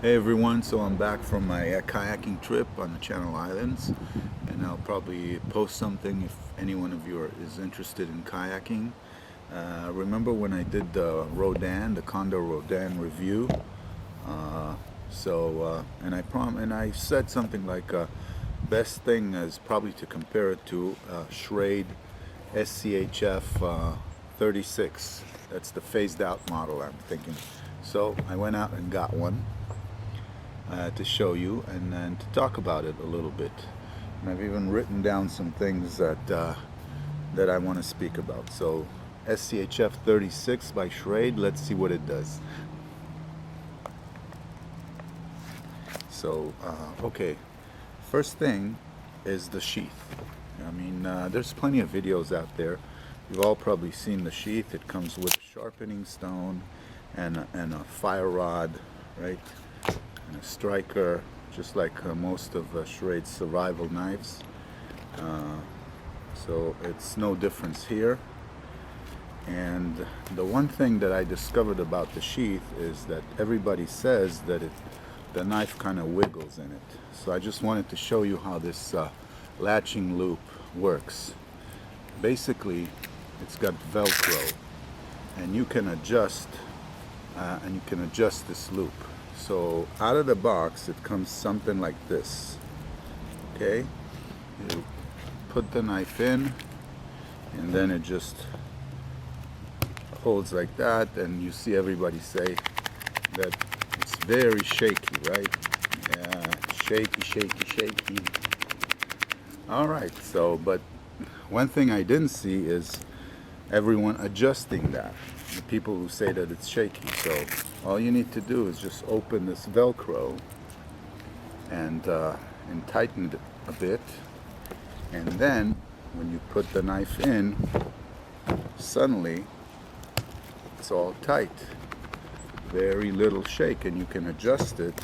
Hey everyone, so I'm back from my kayaking trip on the Channel Islands, and I'll probably post something if any one of you is interested in kayaking. Remember when I did the Rodan, the Condor Rodan review? And I said something like best thing is probably to compare it to Schrade SCHF 36. That's the phased out model I'm thinking. So I went out and got one to show you and then to talk about it a little bit. And I've even written down some things that I want to speak about. So SCHF 36 by Schrade, let's see what it does. So, okay, first thing is the sheath. I mean, there's plenty of videos out there. You've all probably seen the sheath. It comes with a sharpening stone and a fire rod, right? And a striker, just like most of Schrade's survival knives. So it's no difference here. And the one thing that I discovered about the sheath is that everybody says that the knife kind of wiggles in it. So I just wanted to show you how this latching loop works. Basically, it's got Velcro, and you can adjust this loop. So out of the box, it comes something like this. Okay, you put the knife in, and then it just holds like that, and you see everybody say that it's very shaky, right? Yeah, shaky. All right, so, but one thing I didn't see is everyone adjusting that. The people who say that it's shaky. So all you need to do is just open this Velcro and tighten it a bit, and then when you put the knife in, suddenly it's all tight. Very little shake, and you can adjust it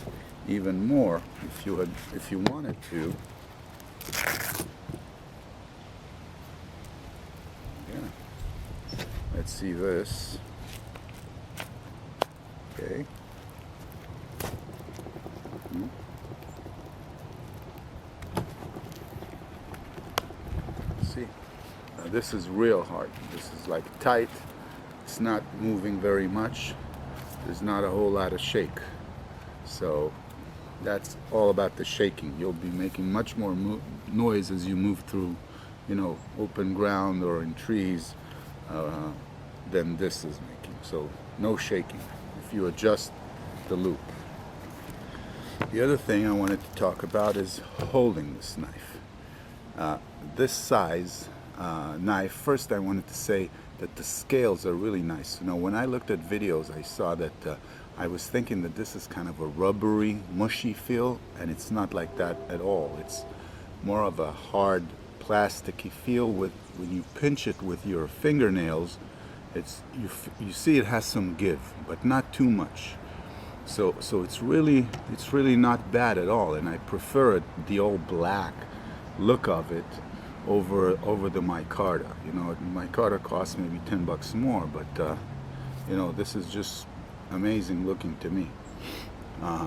even more if you wanted to. Yeah. Let's see this. Okay. See, now this is real hard. This is like tight. It's not moving very much. There's not a whole lot of shake. So that's all about the shaking. You'll be making much more noise as you move through, open ground or in trees than this is making. So no shaking if you adjust the loop. The other thing I wanted to talk about is holding this knife. This size knife, first I wanted to say that the scales are really nice. When I looked at videos, I saw that I was thinking that this is kind of a rubbery, mushy feel, and it's not like that at all. It's more of a hard, plasticky feel. When you pinch it with your fingernails, you see it has some give, but not too much. So it's really not bad at all, and I prefer the old black look of it over the micarta. Micarta costs maybe $10 more, but this is just amazing looking to me.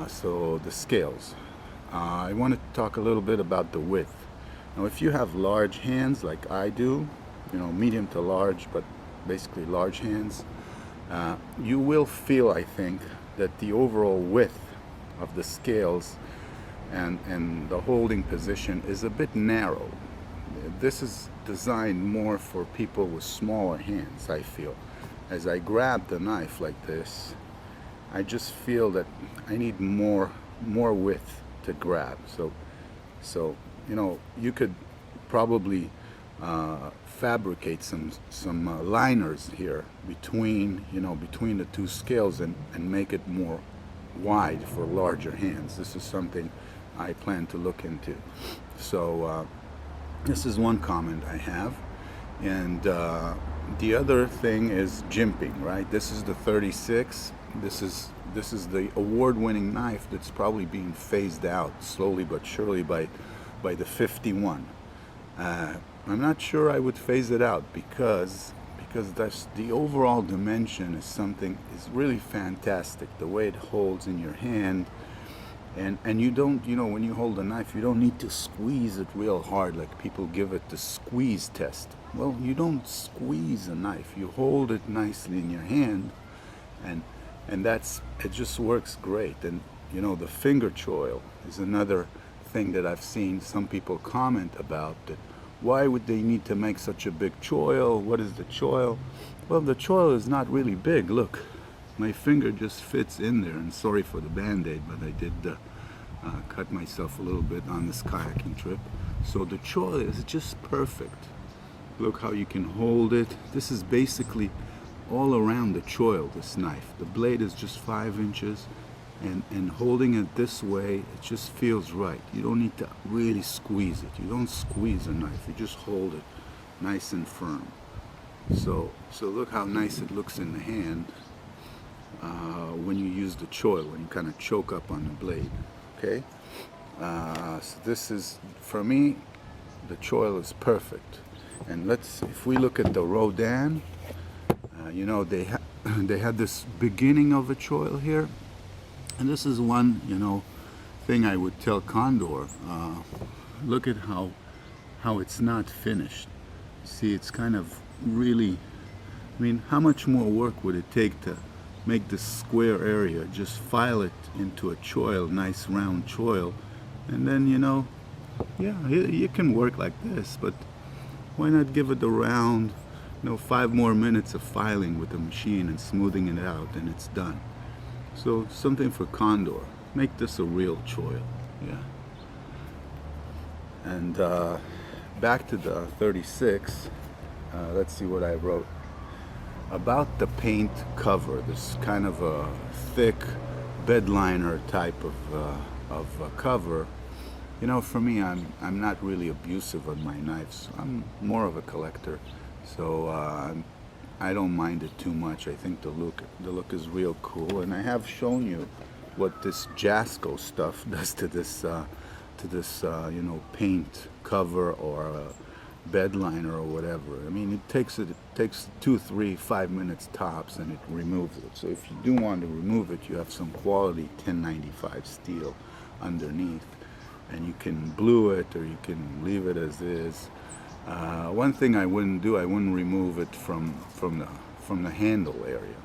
So the scales. I want to talk a little bit about the width. Now, if you have large hands like I do, medium to large, but basically large hands, you will feel, I think, that the overall width of the scales and the holding position is a bit narrow. This is designed more for people with smaller hands, I feel. As I grab the knife like this, I just feel that I need more width to grab. So you could probably fabricate some liners here between the two scales and make it more wide for larger hands. This is something I plan to look into. So this is one comment I have. And the other thing is jimping, right? This is the 36. This is the award-winning knife that's probably being phased out slowly but surely by the 51. I'm not sure I would phase it out because the overall dimension is really fantastic. The way it holds in your hand, And you don't, you know, when you hold a knife, you don't need to squeeze it real hard like people give it the squeeze test. Well, you don't squeeze a knife. You hold it nicely in your hand, and it just works great. And you know, the finger choil is another thing that I've seen some people comment about, that why would they need to make such a big choil? What is the choil? Well, the choil is not really big. Look, my finger just fits in there, and sorry for the band-aid, but I did cut myself a little bit on this kayaking trip. So the choil is just perfect. Look how you can hold it. This is basically all around the choil, this knife. The blade is just 5 inches, and holding it this way, it just feels right. You don't need to really squeeze it. You don't squeeze a knife, you just hold it nice and firm. So look how nice it looks in the hand when you use the choil, when you kind of choke up on the blade. Okay, so this is, for me, the choil is perfect. And if we look at the Rodin, you know, they had this beginning of a choil here, and this is one, you know, thing I would tell Condor. Look at how it's not finished. See, it's kind of really, I mean, how much more work would it take to make this square area, just file it into a choil, nice round choil, and then, you know, yeah, you can work like this, but why not give it a round, you know, 5 more minutes of filing with the machine and smoothing it out, and it's done. So something for Condor. Make this a real choil, yeah. And back to the 36, let's see what I wrote. About the paint cover, this kind of a thick bed liner type of cover. You know, for me, I'm not really abusive on my knives. I'm more of a collector, so I don't mind it too much. I think the look is real cool, and I have shown you what this Jasco stuff does to this you know, paint cover or bed liner or whatever. I mean, it takes 2, 3, 5 minutes tops, and it removes it. So if you do want to remove it, you have some quality 1095 steel underneath, and you can blue it or you can leave it as is. One thing I wouldn't do, I wouldn't remove it from the handle area.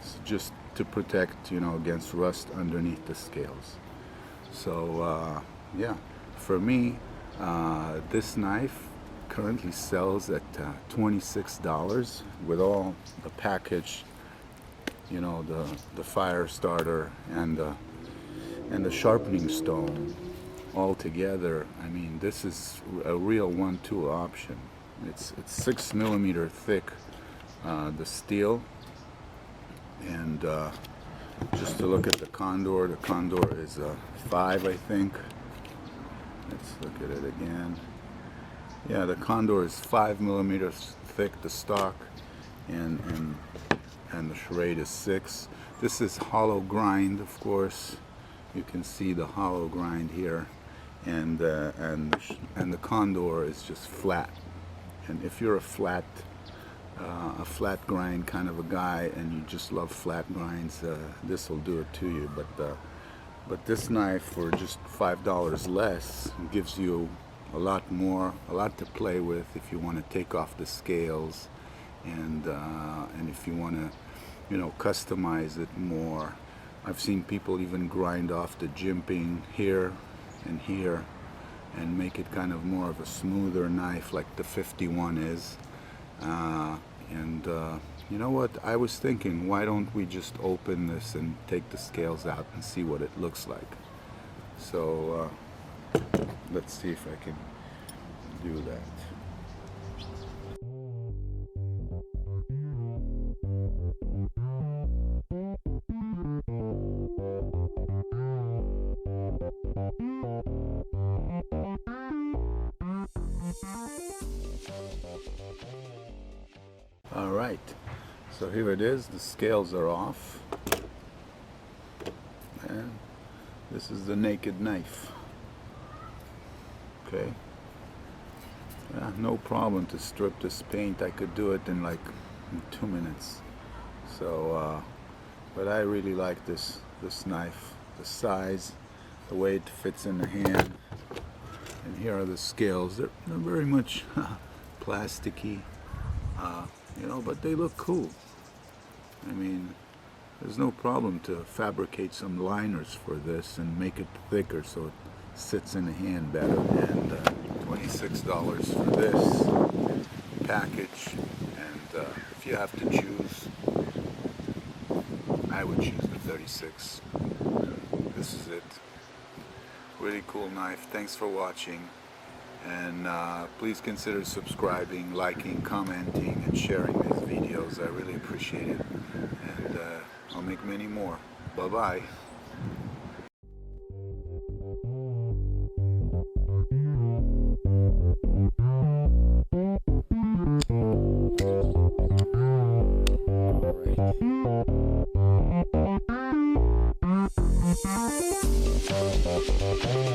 It's just to protect, you know, against rust underneath the scales. So yeah, for me, this knife currently sells at $26 with all the package, you know, the fire starter and the sharpening stone all together. I mean, this is a real one-tool option. It's 6 millimeter thick, the steel, and just to look at the Condor is 5, I think. Let's look at it again. Yeah, the Condor is 5 millimeters thick, the stock, and the Schrade is 6. This is hollow grind, of course. You can see the hollow grind here, and the Condor is just flat. And if you're a flat grind kind of a guy, and you just love flat grinds, this will do it to you. But this knife, for just $5 less, gives you a lot to play with if you want to take off the scales, and if you want to, you know, customize it more. I've seen people even grind off the jimping here and here and make it kind of more of a smoother knife like the 51 is. You know what, I was thinking, why don't we just open this and take the scales out and see what it looks like. So let's see if I can do that. All right, so here it is. The scales are off, and this is the naked knife. Okay, no problem to strip this paint. I could do it in like 2 minutes. So but I really like this knife, the size, the way it fits in the hand. And here are the scales. They're very much plasticky, you know, but they look cool. I mean, there's no problem to fabricate some liners for this and make it thicker so it sits in the hand better. And $26 for this package. And if you have to choose, I would choose the 36. This is it. Really cool knife. Thanks for watching. And please consider subscribing, liking, commenting, and sharing these videos. I really appreciate it. And I'll make many more. Bye-bye. All right.